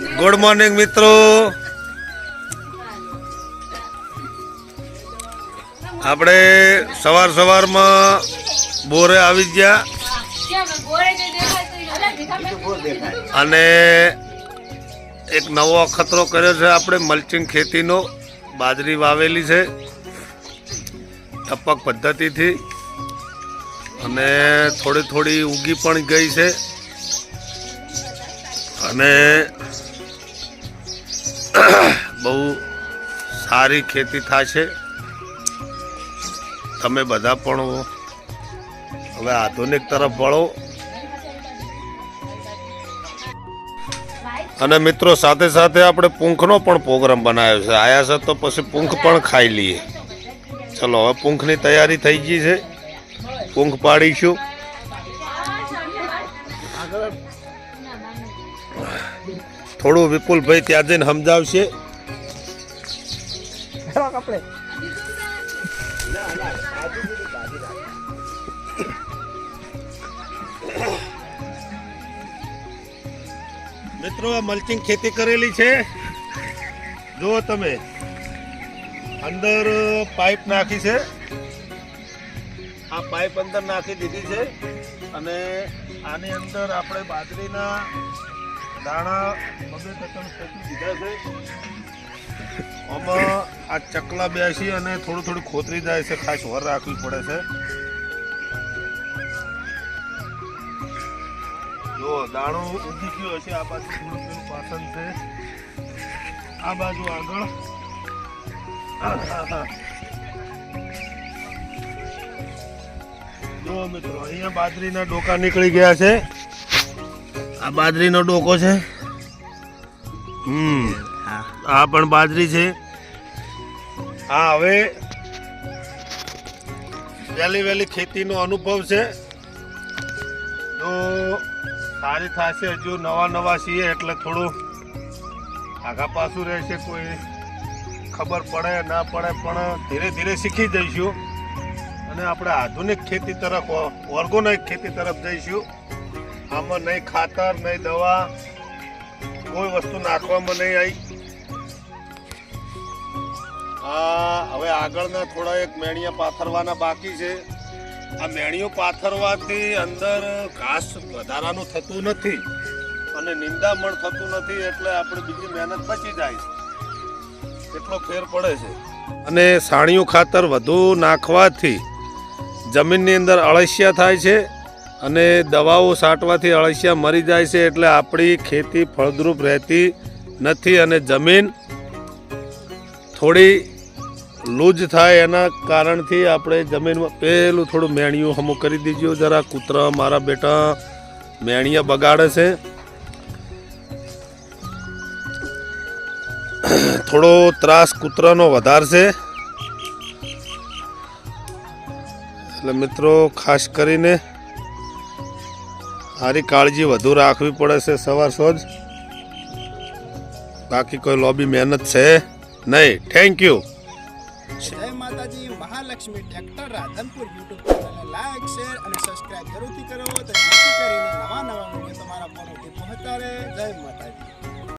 Good morning મિત્રો, આપણે સવારમાં બોરે આવી ગયા અને એક નવો અખતરો કર્યો છે. આપણે મલ્ચિંગ ખેતીનો બાજરી વાવેલી છે ટપક પદ્ધતિથી અને થોડી ઉગી પણ ગઈ છે અને બહુ સારી ખેતી થશે. તમે બધા પણ હવે આધુનિક તરફ વળો. અને મિત્રો સાથે સાથે આપણે પૂંખનો પણ પ્રોગ્રામ બનાવ્યો છે. આયા છે તો પછી પૂંખ પણ ખાઈ લઈએ. ચલો હવે પૂંખની તૈયારી થઈ ગઈ છે, પૂંખ પાડીશું. થોડું વિપુલભાઈ ત્યાં જઈને સમજાવશે. મિત્રો આ મલ્ચિંગ ખેતી કરેલી છે. જુઓ તમે, અંદર પાઇપ નાખી છે. આ પાઇપ અંદર નાખી દીધી છે અને આની અંદર આપણે બાજરીના દાણા બધે તકન ફેંકી દીધા છે. આમાં આ ચકલા બેસી અને થોડું ખોતરી જાય છે. ખાસ વર રાખવી પડે છે. જો દાણો ઉગી ગયો હશે. આ બાજુ થોડું પેલું પાછળ છે, આ બાજુ આગળ. જો મિત્રો અહીંયા બાજરીના ડોકા નીકળી ગયા છે. આ બાજરીનો ડોકો છે. આ પણ બાજરી છે. હા, હવે વહેલી ખેતીનો અનુભવ છે. તો સારી થશે. હજુ નવા છીએ એટલે થોડું આગા પાછું રહેશે. કોઈ ખબર પડે ના પડે પણ ધીરે શીખી જઈશું અને આપણે આધુનિક ખેતી તરફ, ઓર્ગેનિક ખેતી તરફ જઈશું. આમાં નહીં ખાતર નહીં દવા, કોઈ વસ્તુ નાખવામાં નહીં આવી. હવે આગળના થોડા એક મેણિયા પાથરવાના બાકી છે. આ મેણીઓ પાથરવાથી અંદર ઘાસ વધારાનું થતું નથી અને નિંદામણ થતું નથી, એટલે આપણે બીજી મહેનત બચી જાય. એટલો ફેર પડે છે. અને સાણિયું ખાતર વધુ નાખવાથી જમીનની અંદર અળસિયા થાય છે અને દવાઓ છાંટવાથી અળસિયા મરી જાય છે. એટલે આપણી ખેતી ફળદ્રુપ રહેતી નથી અને જમીન થોડી લૂજ થાય. એના કારણથી આપણે જમીનમાં પેલું થોડું મેણિયું હમું કરી દીજો. જરા કૂતરા મારા બેટા મેણિયા બગાડે છે. થોડો ત્રાસ કૂતરાનો વધારશે. એટલે મિત્રો ખાસ કરીને સારી કાળજી વધુ રાખવી પડે છે સવાર સોજ. બાકી કોઈ લોબી મહેનત છે નહીં. Thank you. જય માતાજી. મહાલક્ષ્મી ટ્રેક્ટર રાધનપુર યુટ્યુબ ચેનલને લાઈક, શેર અને સબસ્ક્રાઇબ જરૂરથી કરો તો જેથી કરીને નવા વિડીયો તમારા ફોન સુધી પહોંચતા રહે. જય માતાજી.